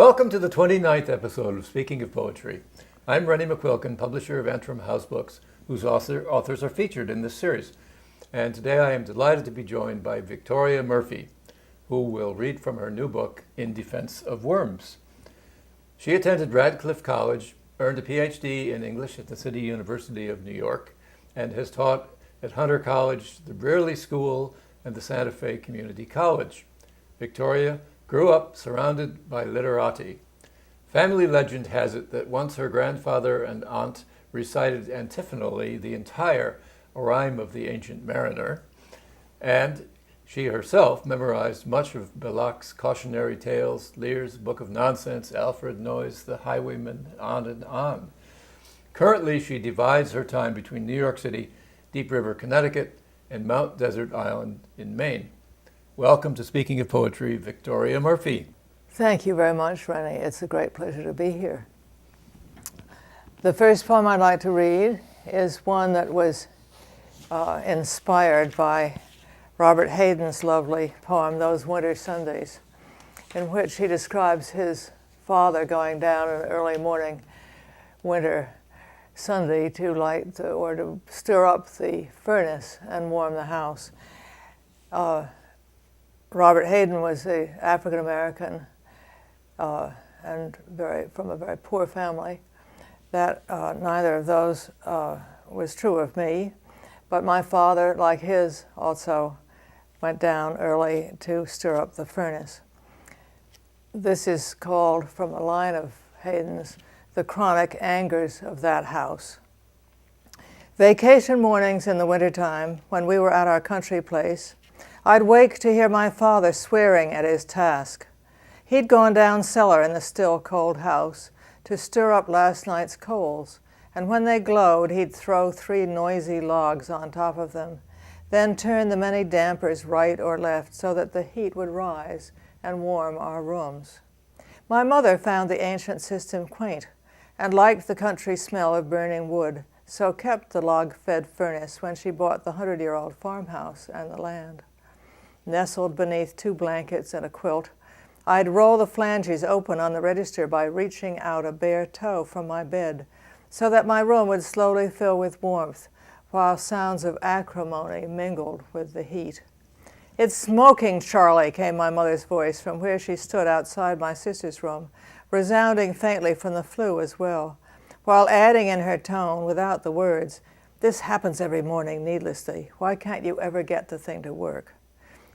Welcome to the 29th episode of Speaking of Poetry. I'm Rennie McQuilkin, publisher of Antrim House Books, whose authors are featured in this series. And today I am delighted to be joined by Victoria Murphy, who will read from her new book, In Defense of Worms. She attended Radcliffe College, earned a PhD in English at the City University of New York, and has taught at Hunter College, the Brearley School, and the Santa Fe Community College. Victoria grew up surrounded by literati. Family legend has it that once her grandfather and aunt recited antiphonally the entire rhyme of the Ancient Mariner, and she herself memorized much of Belloc's cautionary tales, Lear's Book of Nonsense, Alfred Noyes' The Highwayman, on and on. Currently, she divides her time between New York City, Deep River, Connecticut, and Mount Desert Island in Maine. Welcome to Speaking of Poetry, Victoria Murphy. Thank you very much, Rennie. It's a great pleasure to be here. The first poem I'd like to read is one that was inspired by Robert Hayden's lovely poem, Those Winter Sundays, in which he describes his father going down an early morning winter Sunday to light or to stir up the furnace and warm the house. Robert Hayden was an African-American and from a very poor family. That neither of those was true of me, but my father, like his, also went down early to stir up the furnace. This is called, from a line of Hayden's, The Chronic Angers of That House. Vacation mornings in the wintertime, when we were at our country place, I'd wake to hear my father swearing at his task. He'd gone down cellar in the still cold house to stir up last night's coals, and when they glowed, he'd throw 3 noisy logs on top of them, then turn the many dampers right or left so that the heat would rise and warm our rooms. My mother found the ancient system quaint and liked the country smell of burning wood, so kept the log-fed furnace when she bought the 100-year-old farmhouse and the land. Nestled beneath 2 blankets and a quilt, I'd roll the flanges open on the register by reaching out a bare toe from my bed so that my room would slowly fill with warmth while sounds of acrimony mingled with the heat. "It's smoking, Charlie," came my mother's voice from where she stood outside my sister's room, resounding faintly from the flue as well, while adding in her tone, without the words, "This happens every morning needlessly. Why can't you ever get the thing to work?"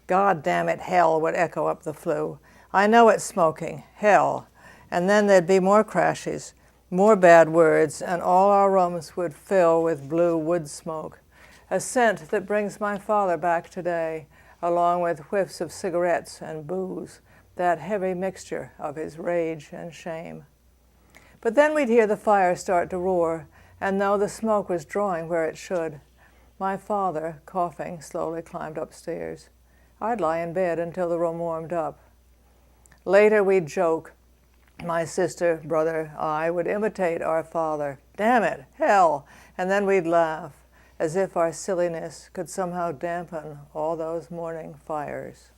"God damn it, hell," would echo up the flue. "I know it's smoking, hell." And then there'd be more crashes, more bad words, and all our rooms would fill with blue wood smoke, a scent that brings my father back today, along with whiffs of cigarettes and booze, that heavy mixture of his rage and shame. But then we'd hear the fire start to roar, and though the smoke was drawing where it should, my father, coughing, slowly climbed upstairs. I'd lie in bed until the room warmed up. Later we'd joke. My sister, brother, I would imitate our father. "Damn it, hell!" And then we'd laugh, as if our silliness could somehow dampen all those morning fires.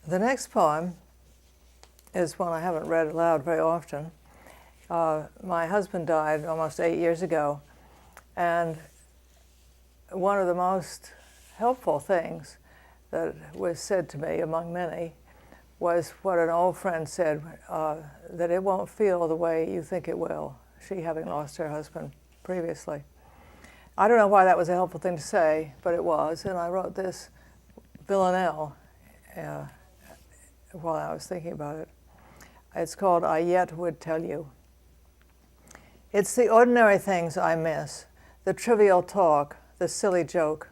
The next poem is one I haven't read aloud very often. My husband died almost 8 years ago, and one of the most helpful things that was said to me, among many, was what an old friend said, that it won't feel the way you think it will, she having lost her husband previously. I don't know why that was a helpful thing to say, but it was, and I wrote this Villanelle while I was thinking about it. It's called I Yet Would Tell You. It's the ordinary things I miss, the trivial talk, the silly joke.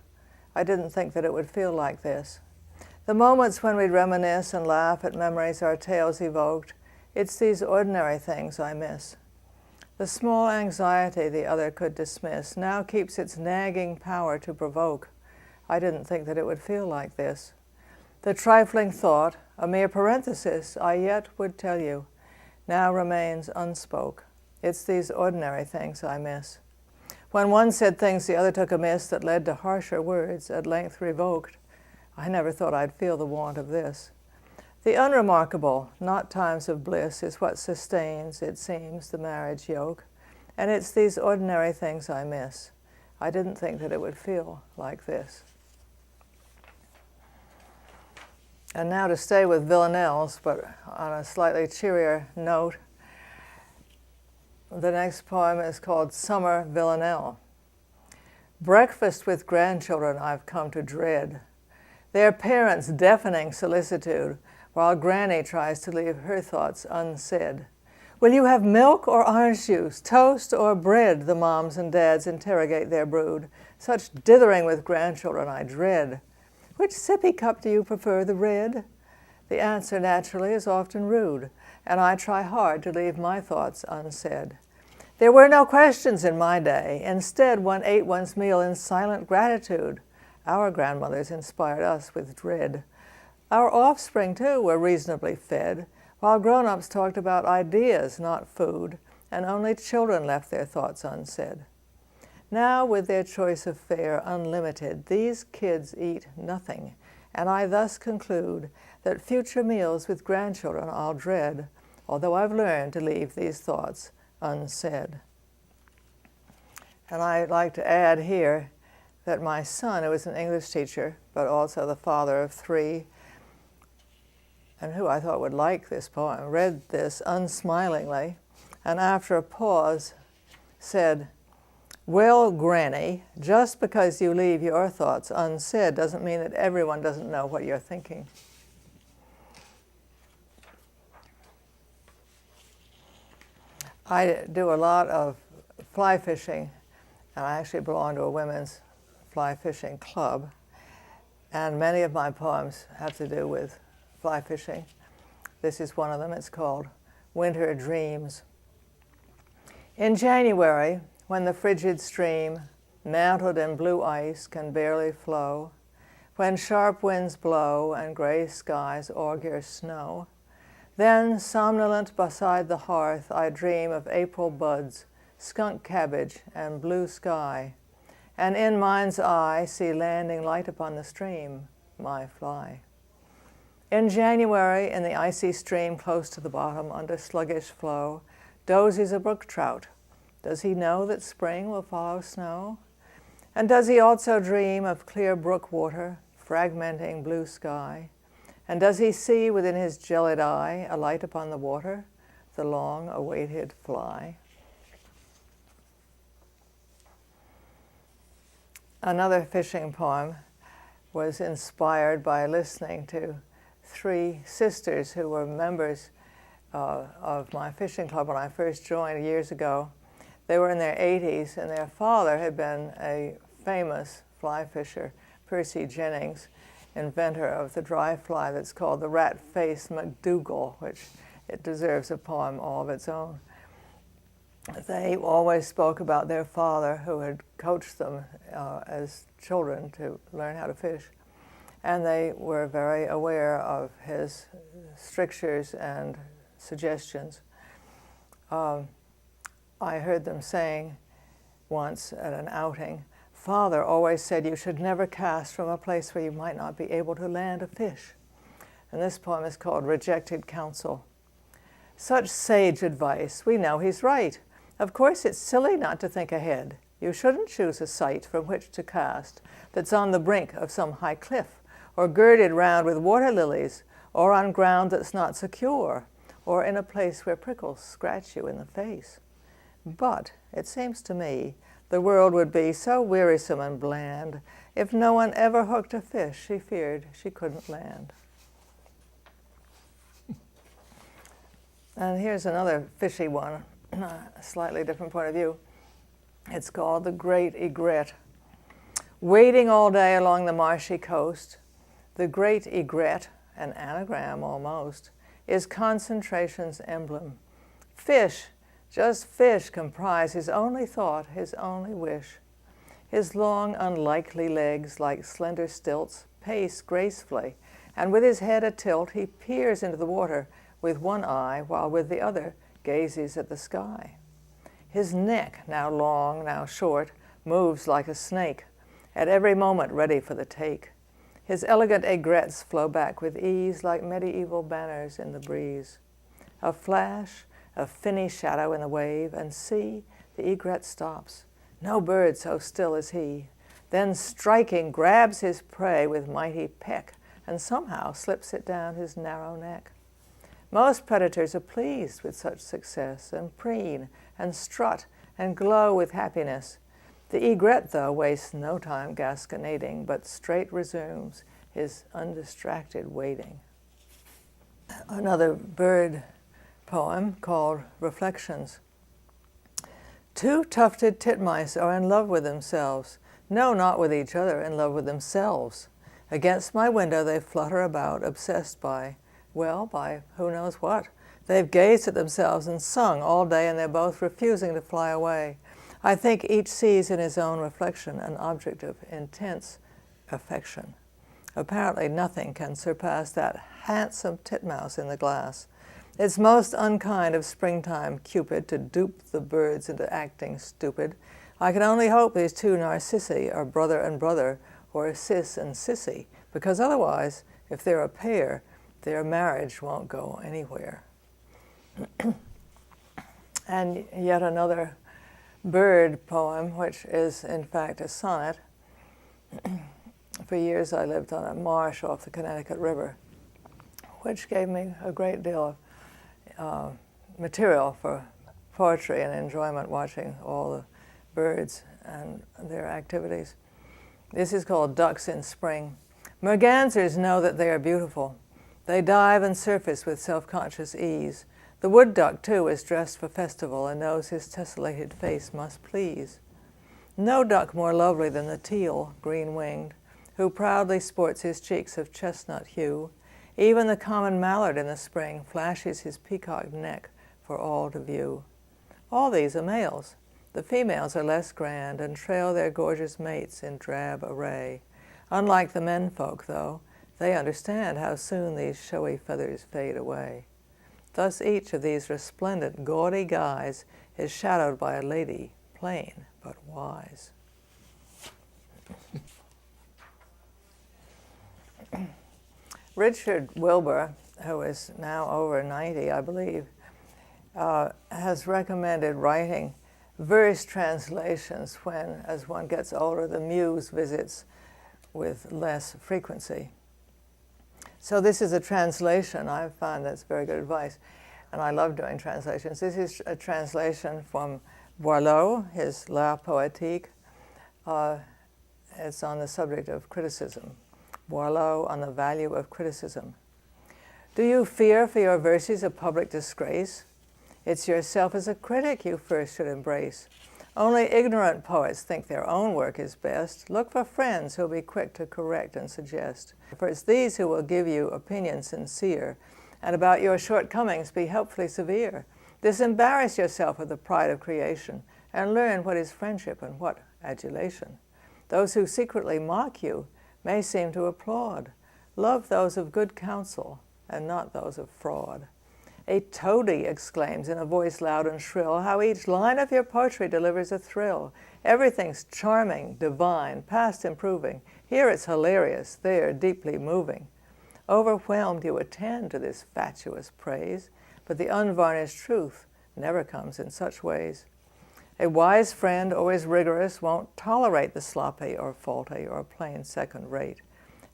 I didn't think that it would feel like this. The moments when we'd reminisce and laugh at memories our tales evoked, it's these ordinary things I miss. The small anxiety the other could dismiss now keeps its nagging power to provoke. I didn't think that it would feel like this. The trifling thought, a mere parenthesis, I yet would tell you, now remains unspoke. It's these ordinary things I miss. When one said things the other took amiss that led to harsher words, at length revoked, I never thought I'd feel the want of this. The unremarkable, not times of bliss, is what sustains, it seems, the marriage yoke. And it's these ordinary things I miss. I didn't think that it would feel like this. And now to stay with Villanelles, but on a slightly cheerier note, the next poem is called Summer Villanelle. Breakfast with grandchildren I've come to dread. Their parents' deafening solicitude, while Granny tries to leave her thoughts unsaid. Will you have milk or orange juice, toast or bread? The moms and dads interrogate their brood. Such dithering with grandchildren I dread. Which sippy cup do you prefer, the red? The answer, naturally, is often rude, and I try hard to leave my thoughts unsaid. There were no questions in my day. Instead, one ate one's meal in silent gratitude. Our grandmothers inspired us with dread. Our offspring, too, were reasonably fed, while grown-ups talked about ideas, not food, and only children left their thoughts unsaid. Now, with their choice of fare unlimited, these kids eat nothing, and I thus conclude that future meals with grandchildren I'll dread, although I've learned to leave these thoughts unsaid. And I'd like to add here that my son, who was an English teacher, but also the father of 3, and who I thought would like this poem, read this unsmilingly, and after a pause said, "Well, Granny, just because you leave your thoughts unsaid doesn't mean that everyone doesn't know what you're thinking." I do a lot of fly fishing, and I actually belong to a women's fly fishing club, and many of my poems have to do with fly fishing. This is one of them. It's called Winter Dreams. In January, when the frigid stream, mantled in blue ice, can barely flow, when sharp winds blow and gray skies augur snow, then, somnolent beside the hearth, I dream of April buds, skunk cabbage, and blue sky, and in mind's eye see landing light upon the stream, my fly. In January, in the icy stream close to the bottom, under sluggish flow, dozes a brook trout. Does he know that spring will follow snow? And does he also dream of clear brook water, fragmenting blue sky? And does he see within his gelid eye a light upon the water, the long-awaited fly? Another fishing poem was inspired by listening to 3 sisters who were members of my fishing club when I first joined years ago. They were in their 80s, and their father had been a famous fly fisher, Percy Jennings, inventor of the dry fly that's called the rat-faced McDougal, which it deserves a poem all of its own. They always spoke about their father, who had coached them as children to learn how to fish. And they were very aware of his strictures and suggestions. I heard them saying once at an outing, "Father always said you should never cast from a place where you might not be able to land a fish." And this poem is called Rejected Counsel. Such sage advice, we know he's right. Of course it's silly not to think ahead. You shouldn't choose a site from which to cast that's on the brink of some high cliff, or girded round with water lilies, or on ground that's not secure, or in a place where prickles scratch you in the face. But, it seems to me, the world would be so wearisome and bland if no one ever hooked a fish she feared she couldn't land. And here's another fishy one, a slightly different point of view. It's called The Great Egret. Wading all day along the marshy coast, the Great Egret, an anagram almost, is concentration's emblem. Fish, just fish, comprise his only thought, his only wish. His long, unlikely legs, like slender stilts, pace gracefully, and with his head atilt, he peers into the water with one eye, while with the other gazes at the sky. His neck, now long, now short, moves like a snake, at every moment ready for the take. His elegant aigrettes flow back with ease like medieval banners in the breeze. A flash, a finny shadow in the wave, and see, the egret stops. No bird so still as he. Then striking, grabs his prey with mighty peck, and somehow slips it down his narrow neck. Most predators are pleased with such success, and preen, and strut, and glow with happiness. The egret, though, wastes no time gasconading, but straight resumes his undistracted waiting. Another bird poem called Reflections. Two tufted titmice are in love with themselves. No, not with each other, in love with themselves. Against my window they flutter about, obsessed by who knows what. They've gazed at themselves and sung all day, and they're both refusing to fly away. I think each sees in his own reflection an object of intense affection. Apparently nothing can surpass that handsome titmouse in the glass. It's most unkind of springtime Cupid to dupe the birds into acting stupid. I can only hope these two narcissi are brother and brother, or sis and sissy, because otherwise, if they're a pair, their marriage won't go anywhere. And yet another bird poem, which is in fact a sonnet. For years I lived on a marsh off the Connecticut River, which gave me a great deal of material for poetry and enjoyment, watching all the birds and their activities. This is called Ducks in Spring. Mergansers know that they are beautiful. They dive and surface with self-conscious ease. The wood duck, too, is dressed for festival and knows his tessellated face must please. No duck more lovely than the teal, green-winged, who proudly sports his cheeks of chestnut hue. Even the common mallard in the spring flashes his peacock neck for all to view. All these are males. The females are less grand and trail their gorgeous mates in drab array. Unlike the menfolk, though, they understand how soon these showy feathers fade away. Thus each of these resplendent, gaudy guys is shadowed by a lady, plain but wise. Richard Wilbur, who is now over 90, I believe, has recommended writing verse translations when, as one gets older, the muse visits with less frequency. So this is a translation. I find that's very good advice, and I love doing translations. This is a translation from Boileau, his La Poétique. It's on the subject of criticism. Boileau on the value of criticism. Do you fear for your verses a public disgrace? It's yourself as a critic you first should embrace. Only ignorant poets think their own work is best. Look for friends who'll be quick to correct and suggest. For it's these who will give you opinion sincere, and about your shortcomings be helpfully severe. Disembarrass yourself of the pride of creation, and learn what is friendship and what adulation. Those who secretly mock you may seem to applaud. Love those of good counsel, and not those of fraud. A toady exclaims in a voice loud and shrill, how each line of your poetry delivers a thrill. Everything's charming, divine, past improving. Here it's hilarious, there deeply moving. Overwhelmed you attend to this fatuous praise, but the unvarnished truth never comes in such ways. A wise friend, always rigorous, won't tolerate the sloppy or faulty or plain second rate.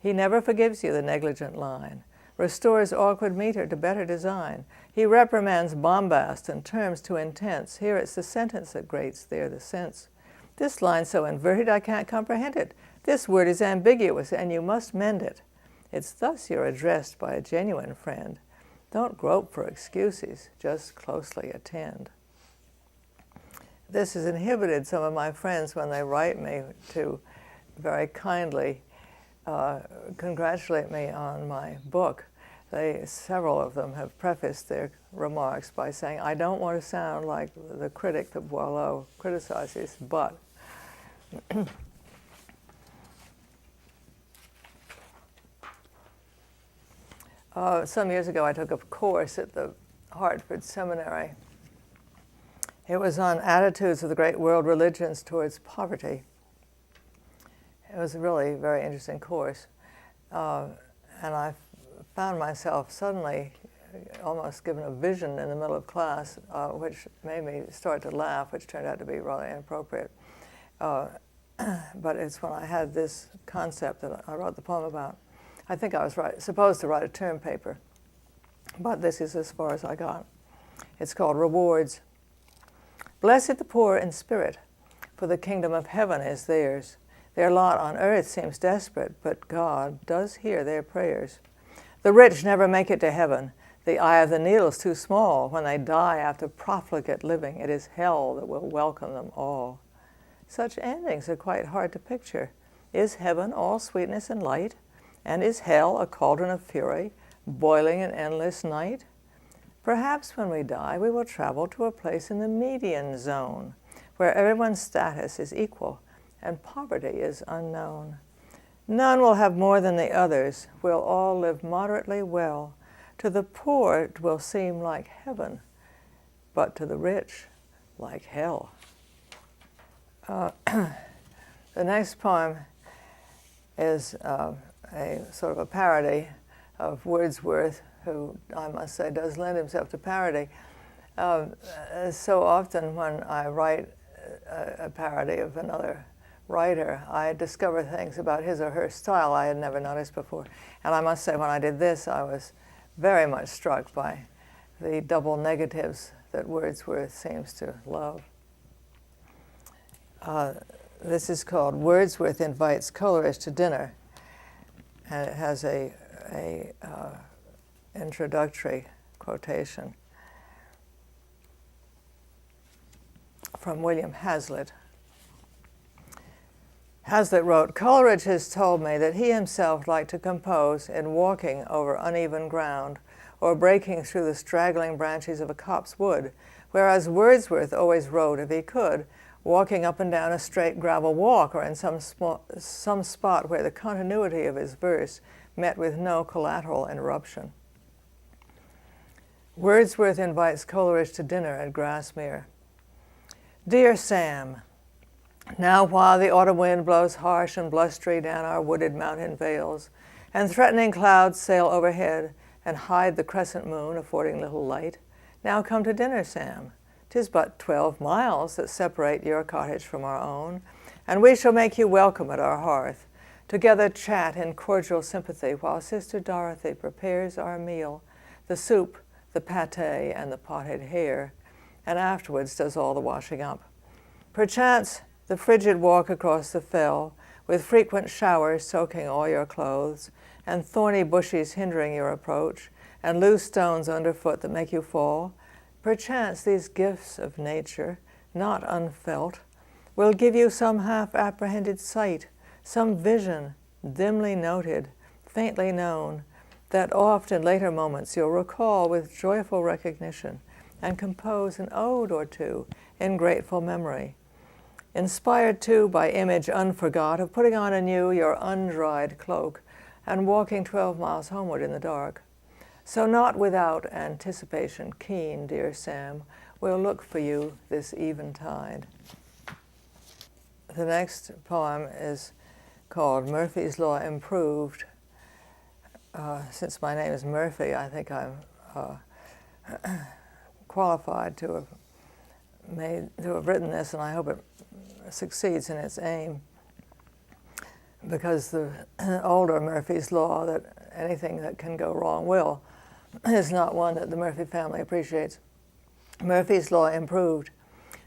He never forgives you the negligent line, restores awkward meter to better design. He reprimands bombast and terms too intense. Here it's the sentence that grates, there the sense. This line's so inverted I can't comprehend it. This word is ambiguous and you must mend it. It's thus you're addressed by a genuine friend. Don't grope for excuses, just closely attend. This has inhibited some of my friends when they write me to very kindly congratulate me on my book. Several of them have prefaced their remarks by saying, I don't want to sound like the critic that Boileau criticizes, but some years ago I took a course at the Hartford Seminary. It was on attitudes of the great world religions towards poverty. It was a really very interesting course. and I found myself suddenly almost given a vision in the middle of class, which made me start to laugh, which turned out to be rather inappropriate. But it's when I had this concept that I wrote the poem about. I think I was supposed to write a term paper, but this is as far as I got. It's called Rewards. Blessed the poor in spirit, for the kingdom of heaven is theirs. Their lot on earth seems desperate, but God does hear their prayers. The rich never make it to heaven. The eye of the needle is too small. When they die after profligate living, it is hell that will welcome them all. Such endings are quite hard to picture. Is heaven all sweetness and light? And is hell a cauldron of fury, boiling in endless night? Perhaps when we die, we will travel to a place in the median zone, where everyone's status is equal and poverty is unknown. None will have more than the others. We'll all live moderately well. To the poor it will seem like heaven, but to the rich, like hell. The next poem is a sort of a parody of Wordsworth, who I must say does lend himself to parody. So often when I write a parody of another writer, I discover things about his or her style I had never noticed before. And I must say, when I did this, I was very much struck by the double negatives that Wordsworth seems to love. This is called Wordsworth Invites Coleridge to Dinner, and it has a introductory quotation from William Hazlitt. Hazlitt wrote, "Coleridge has told me that he himself liked to compose in walking over uneven ground or breaking through the straggling branches of a copse wood, whereas Wordsworth always wrote, if he could, walking up and down a straight gravel walk or in some spot where the continuity of his verse met with no collateral interruption." Wordsworth invites Coleridge to dinner at Grassmere. Dear Sam, now while the autumn wind blows harsh and blustery down our wooded mountain vales, and threatening clouds sail overhead and hide the crescent moon, affording little light, now come to dinner, Sam. 'Tis but 12 miles that separate your cottage from our own, and we shall make you welcome at our hearth. Together chat in cordial sympathy while Sister Dorothy prepares our meal, the soup, the pâté, and the potted hare, and afterwards does all the washing up. Perchance the frigid walk across the fell, with frequent showers soaking all your clothes, and thorny bushes hindering your approach, and loose stones underfoot that make you fall, perchance these gifts of nature, not unfelt, will give you some half-apprehended sight, some vision, dimly noted, faintly known, that oft in later moments you'll recall with joyful recognition and compose an ode or two in grateful memory. Inspired too by image unforgot of putting on anew your undried cloak and walking 12 miles homeward in the dark. So not without anticipation keen, dear Sam, we'll look for you this eventide. The next poem is called Murphy's Law Improved. Since my name is Murphy, I think I'm qualified to have written this, and I hope it succeeds in its aim, because the older Murphy's Law, that anything that can go wrong will, is not one that the Murphy family appreciates. Murphy's Law Improved.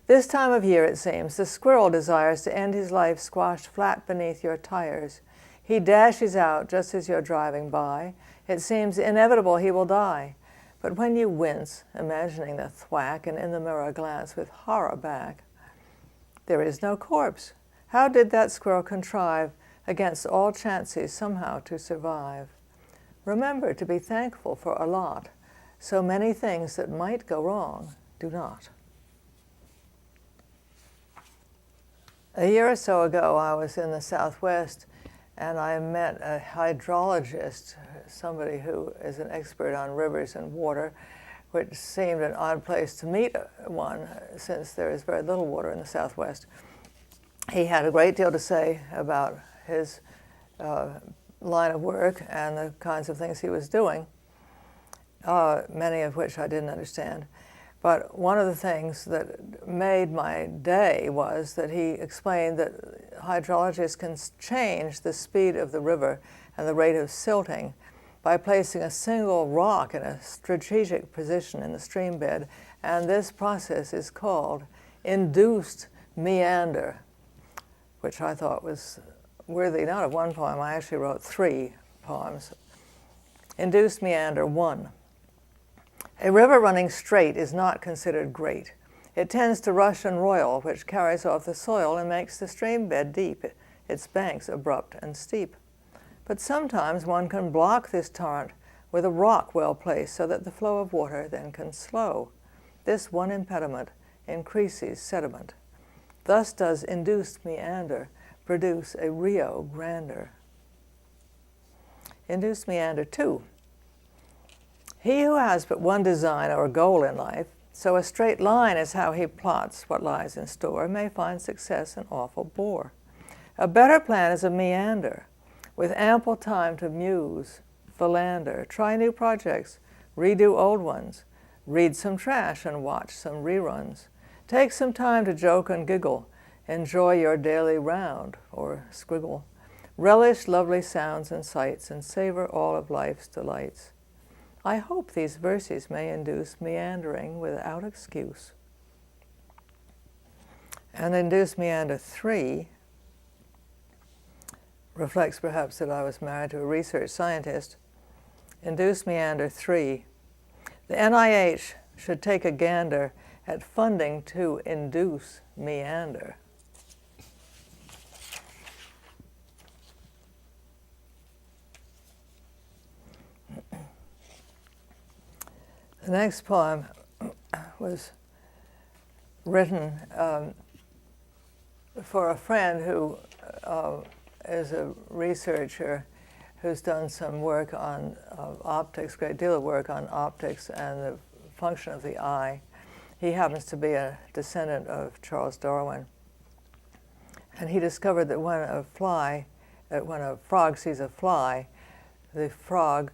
This time of year, it seems, the squirrel desires to end his life squashed flat beneath your tires. He dashes out just as you're driving by. It seems inevitable he will die. But when you wince, imagining the thwack, and in the mirror glance with horror back, there is no corpse. How did that squirrel contrive, against all chances, somehow to survive? Remember to be thankful for a lot. So many things that might go wrong do not. A year or so ago, I was in the Southwest, and I met a hydrologist, somebody who is an expert on rivers and water, which seemed an odd place to meet one, since there is very little water in the Southwest. He had a great deal to say about his line of work and the kinds of things he was doing, many of which I didn't understand. But one of the things that made my day was that he explained that hydrologists can change the speed of the river and the rate of silting by placing a single rock in a strategic position in the stream bed, and this process is called induced meander, which I thought was worthy not of one poem. I actually wrote 3 poems. Induced meander 1. A river running straight is not considered great. It tends to rush and roil, which carries off the soil and makes the stream bed deep, its banks abrupt and steep. But sometimes one can block this torrent with a rock well placed so that the flow of water then can slow. This one impediment increases sediment. Thus does induced meander produce a Rio grander. Induced meander 2. He who has but one design or goal in life, so a straight line is how he plots what lies in store, may find success an awful bore. A better plan is a meander, with ample time to muse, philander, try new projects, redo old ones, read some trash and watch some reruns. Take some time to joke and giggle, enjoy your daily round, or squiggle. Relish lovely sounds and sights, and savor all of life's delights. I hope these verses may induce meandering without excuse. And Induced Meander 3 reflects perhaps that I was married to a research scientist. Induced Meander 3. The NIH should take a gander at funding to induce meander. The next poem was written for a friend who is a researcher who's done some work on optics, great deal of work on optics and the function of the eye. He happens to be a descendant of Charles Darwin. And he discovered that when a frog sees a fly, the frog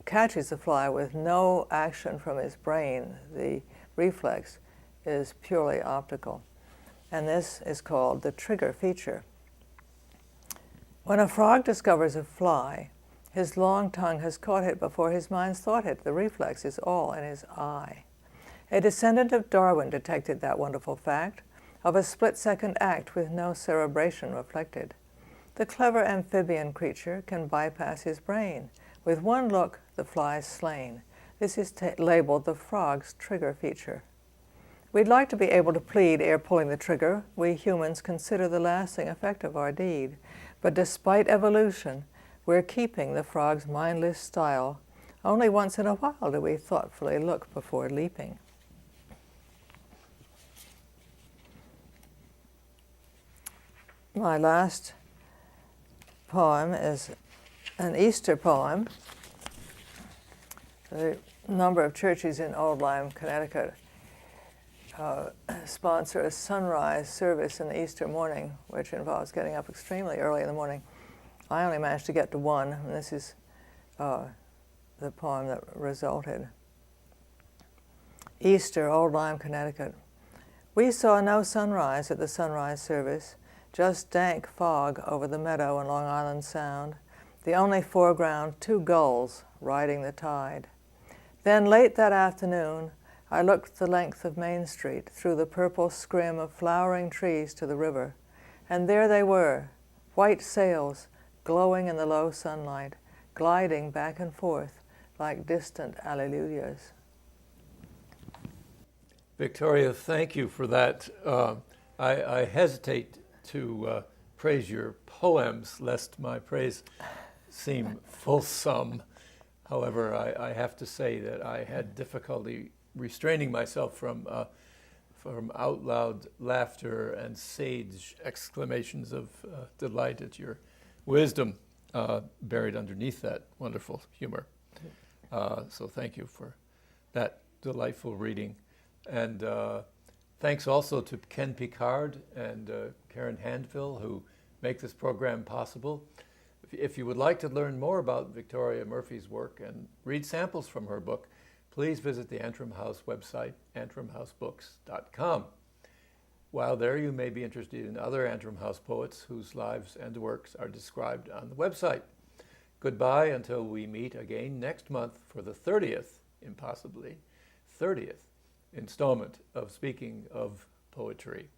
catches the fly with no action from his brain. The reflex is purely optical. And this is called the trigger feature. When a frog discovers a fly, his long tongue has caught it before his mind's thought it. The reflex is all in his eye. A descendant of Darwin detected that wonderful fact of a split-second act with no cerebration reflected. The clever amphibian creature can bypass his brain. With one look, the fly is slain. This is labeled the frog's trigger feature. We'd like to be able to plead ere pulling the trigger. We humans consider the lasting effect of our deed. But despite evolution, we're keeping the frog's mindless style. Only once in a while do we thoughtfully look before leaping. My last poem is an Easter poem. A number of churches in Old Lyme, Connecticut sponsor a sunrise service in the Easter morning, which involves getting up extremely early in the morning. I only managed to get to one, and this is the poem that resulted. Easter, Old Lyme, Connecticut. We saw no sunrise at the sunrise service, just dank fog over the meadow in Long Island Sound, the only foreground 2 gulls riding the tide. Then late that afternoon, I looked the length of Main Street through the purple scrim of flowering trees to the river, and there they were, white sails glowing in the low sunlight, gliding back and forth like distant alleluias. Victoria, thank you for that. I hesitate to praise your poems, lest my praise seem fulsome. However, I have to say that I had difficulty restraining myself from out loud laughter and sage exclamations of delight at your wisdom buried underneath that wonderful humor. So thank you for that delightful reading. And thanks also to Ken Picard and Karen Handville, who make this program possible. If you would like to learn more about Victoria Murphy's work and read samples from her book, please visit the Antrim House website, antrimhousebooks.com. While there, you may be interested in other Antrim House poets whose lives and works are described on the website. Goodbye until we meet again next month for the 30th, impossibly, 30th installment of Speaking of Poetry.